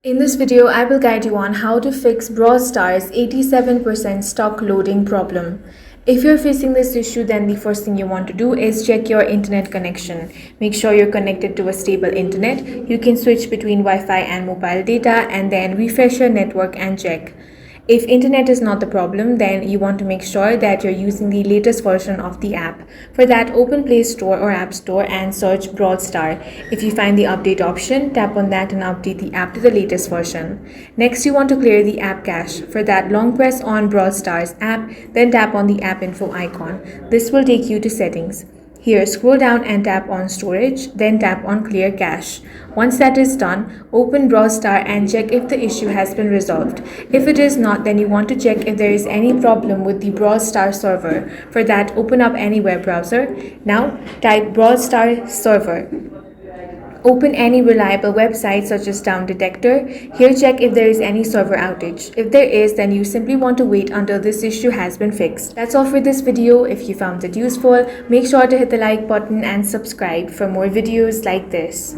In this video, I will guide you on how to fix Brawl Stars 87% stock loading problem. If you're facing this issue, then the first thing you want to do is check your internet connection. Make sure you're connected to a stable internet. You can switch between Wi-Fi and mobile data and then refresh your network and check. If internet is not the problem, then you want to make sure that you're using the latest version of the app. For that, open Play Store or App Store and search Brawl Star. If you find the update option, tap on that and update the app to the latest version. Next, you want to clear the app cache. For that, long press on Brawl Stars app, then tap on the app info icon. This will take you to settings. Here, scroll down and tap on storage, then tap on clear cache. Once that is done, open Brawl Star and check if the issue has been resolved. If it is not, then you want to check if there is any problem with the Brawl Star server. For that, open up any web browser. Now, type Brawl Star server. Open any reliable website such as Down Detector. Here, check if there is any server outage. If there is, then you simply want to wait until this issue has been fixed. That's all for this video. If you found it useful, make sure to hit the like button and subscribe for more videos like this.